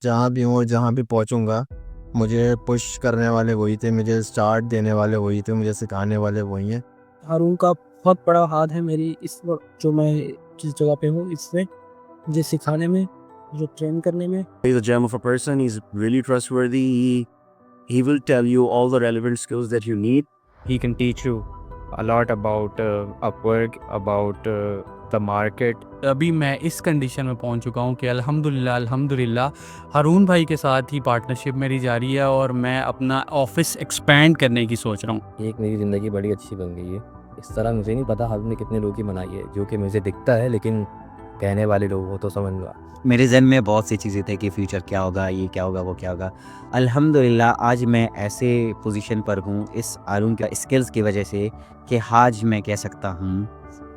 जहाँ भी हूँ और जहाँ भी पहुँचूँगा, मुझे पुश करने वाले वही थे, मुझे स्टार्ट देने वाले वही थे, मुझे सिखाने वाले वही हैं। हारून का बहुत बड़ा हाथ है मेरी इस जो मैं जिस जगह पे हूँ इसमें, मुझे सिखाने में, मुझे ट्रेन करने में। He's a gem of a person. He's really trustworthy. He will tell you all the relevant skills that you need. He can teach you a lot about Upwork, about the market. अभी मैं इस condition में पहुंच चुका हूं कि अल्हम्दुलिल्लाह हारून भाई के साथ ही पार्टनरशिप मेरी जारी है और मैं अपना ऑफिस एक्सपेंड करने की सोच रहा हूं। एक मेरी ज़िंदगी बड़ी अच्छी बन गई है। इस तरह मुझे नहीं पता हारून ने कितने लोगों की बनाई है, जो कि मुझे दिखता है, लेकिन कहने वाले लोग हो तो समझ लो। मेरे ज़हन में बहुत सी चीज़ें थी कि फ्यूचर क्या होगा, ये क्या होगा, वो क्या होगा। अल्हम्दुलिल्लाह आज मैं ऐसे पोजीशन पर हूँ इस हारून के स्किल्स की वजह से कि आज मैं कह सकता हूँ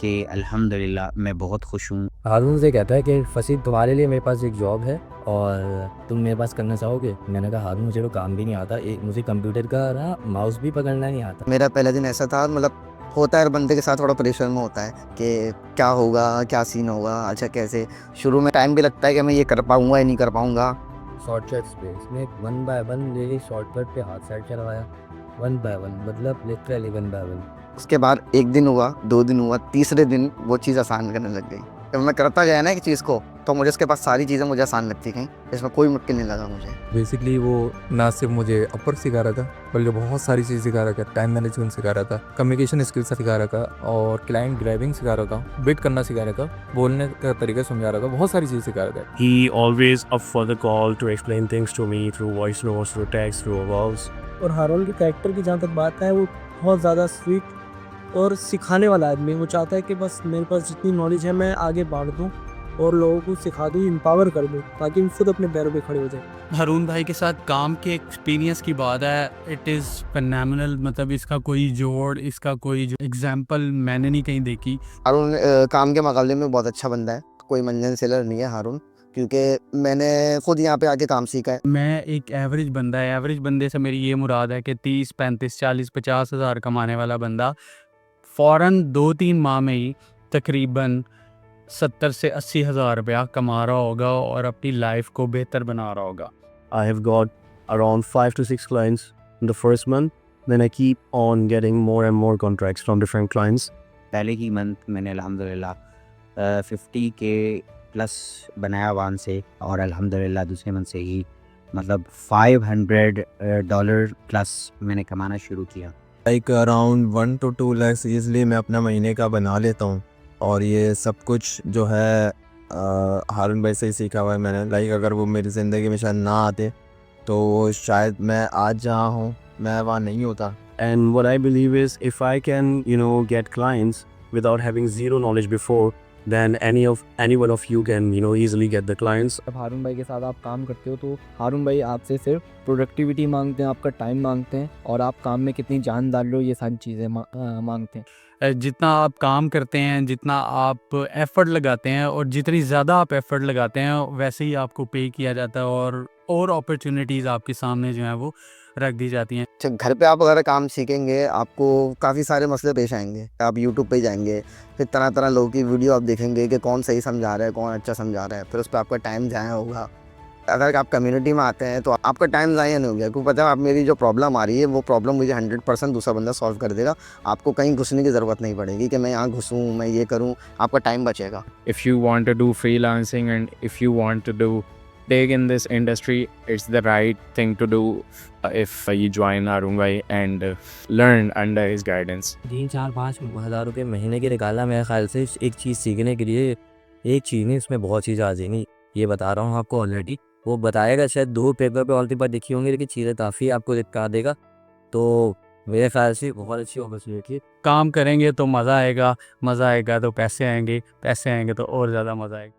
कि अल्हम्दुलिल्लाह मैं बहुत खुश हूँ। हारून से कहता है कि फसीद तुम्हारे लिए मेरे पास एक जॉब है और तुम मेरे पास करना चाहोगे? मैंने कहा हारून मुझे तो काम भी नहीं आता, मुझे कंप्यूटर का ना माउस भी पकड़ना नहीं आता। मेरा पहला दिन ऐसा था, मतलब होता है हर बंदे के साथ, थोड़ा प्रेशर में होता है कि क्या होगा, क्या सीन होगा, अच्छा कैसे। शुरू में टाइम भी लगता है कि मैं ये कर पाऊँगा या नहीं कर पाऊँगा। शॉर्टकट्स पे इसने 1 बाय 1 मेरे शॉर्टकट पे हाथ सेट करवाया, 1 बाय 1 मतलब लिटरली 1 बाय 1। उसके बाद 1 दिन हुआ, 2 दिन हुआ, तीसरे दिन वो चीज़ आसान करने लग गई। जब मैं करता गया ना एक चीज़ को, तो मुझे उसके बाद सारी चीज़ें मुझे आसान लगती गईं। इसमें कोई मुश्किल नहीं लगा मुझे। बेसिकली वो ना सिर्फ मुझे अपर सिखा रहा था, बल्कि बहुत सारी चीज़ सिखा रहा था। टाइम मैनेजमेंट सिखा रहा था, कम्युनिकेशन स्किल्स सिखा रहा था और क्लाइंट ग्रैबिंग सिखा रहा था, बिट करना सिखा रहा था, बोलने का तरीका समझा रहा था, बहुत सारी चीज़ सिखा रहा था। He always up for the call to explain things to me through voice notes, through text, through calls. और हारून के कैरेक्टर की जहाँ तक बात है, वो बहुत ज़्यादा स्वीट और सिखाने वाला आदमी है। वो चाहता है कि बस मेरे पास जितनी नॉलेज है मैं आगे बांट दूँ और लोगों को सिखा दूँ, एम्पावर कर दूँ, ताकि वो खुद अपने पैरों पे खड़े हो जाए। हारून भाई के साथ काम के एक्सपीरियंस की बात है, इट इज़ फेनोमेनल। मतलब इसका कोई जोड़, इसका कोई एग्जाम्पल मैंने नहीं कहीं देखी। हारून काम के मुकाबले में बहुत अच्छा बंदा है, कोई मंजन सेलर नहीं है हारून, क्योंकि मैंने खुद यहाँ पे आके काम सीखा है। मैं एक एवरेज बंदा है, एवरेज बंदे से मेरी ये मुराद है कि 30, 35, 40, 50 हज़ार कमाने वाला बंदा फ़ौरन 2-3 माह में ही तकरीबन 70 से 80 हज़ार रुपया कमा रहा होगा और अपनी लाइफ को बेहतर बना रहा होगा। I have got around 5 to 6 clients in the first month. Then I keep on getting more and more contracts from different clients. पहले ही मंथ मैंने अल्हम्दुलिल्लाह 50 के प्लस बनाया वन से, और अल्हम्दुलिल्लाह दूसरे मंथ से ही मतलब $500 प्लस मैंने कमाना शुरू किया। Like around 1 to 2 lakhs easily मैं अपना महीने का बना लेता हूँ। और ये सब कुछ जो है हारून भाई से ही सीखा हुआ है मैंने। लाइक अगर वो मेरी ज़िंदगी में शायद ना आते, तो वो शायद मैं आज जहाँ हूँ मैं वहाँ नहीं होता। And what I believe is if I can, get clients without having zero knowledge before, then any one of you can, easily get the clients. जब हारून भाई के साथ आप काम करते हो तो हारून भाई आपसे सिर्फ प्रोडक्टिविटी मांगते हैं, आपका टाइम मांगते हैं और आप काम में कितनी जान डाल रहे हो, ये सारी चीज़ें मांगते हैं। जितना आप काम करते हैं, जितना आप एफ़र्ट लगाते हैं और जितनी ज़्यादा आप एफ़र्ट लगाते हैं, वैसे ही आपको पे किया जाता है और अपॉर्चुनिटीज़ आपके सामने जो हैं वो रख दी जाती हैं। अच्छा, घर पे आप अगर काम सीखेंगे, आपको काफ़ी सारे मसले पेश आएंगे। आप यूट्यूब पे जाएंगे, फिर तरह तरह लोगों की वीडियो आप देखेंगे कि कौन सही समझा रहा है, कौन अच्छा समझा रहा है, फिर उस पर आपका टाइम ज़ाया होगा। अगर आप कम्युनिटी में आते हैं तो आपका टाइम ज़ाया नहीं हो गया, क्योंकि पता है आप मेरी जो प्रॉब्लम आ रही है वो प्रॉब्लम मुझे 100% दूसरा बंदा सॉल्व कर देगा। आपको कहीं घुसने की ज़रूरत नहीं पड़ेगी कि मैं यहाँ घुसूँ, मैं ये करूँ, आपका टाइम बचेगा। If you want to do freelancing and if you want to do dig in this industry, it's the right thing to do if you join Harun Bhai and learn under his guidance. 3-4-5 हज़ार रुपये महीने के निकालना मेरे ख्याल से एक चीज़ सीखने के लिए, एक चीज़ नहीं इसमें बहुत चीज़ आ जाएंगी। ये बता रहा हूँ आपको ऑलरेडी। वो बताएगा शायद 2 पेपर पे ऑलरेडी बात लिखी होंगी, लेकिन चीज़ें काफ़ी आपको दिखा देगा। तो मेरे ख्याल से बहुत अच्छी अपॉर्चुनिटी है। काम करेंगे तो मज़ा आएगा, मज़ा आएगा तो पैसे आएंगे, पैसे आएंगे तो और ज़्यादा मज़ा आएगा।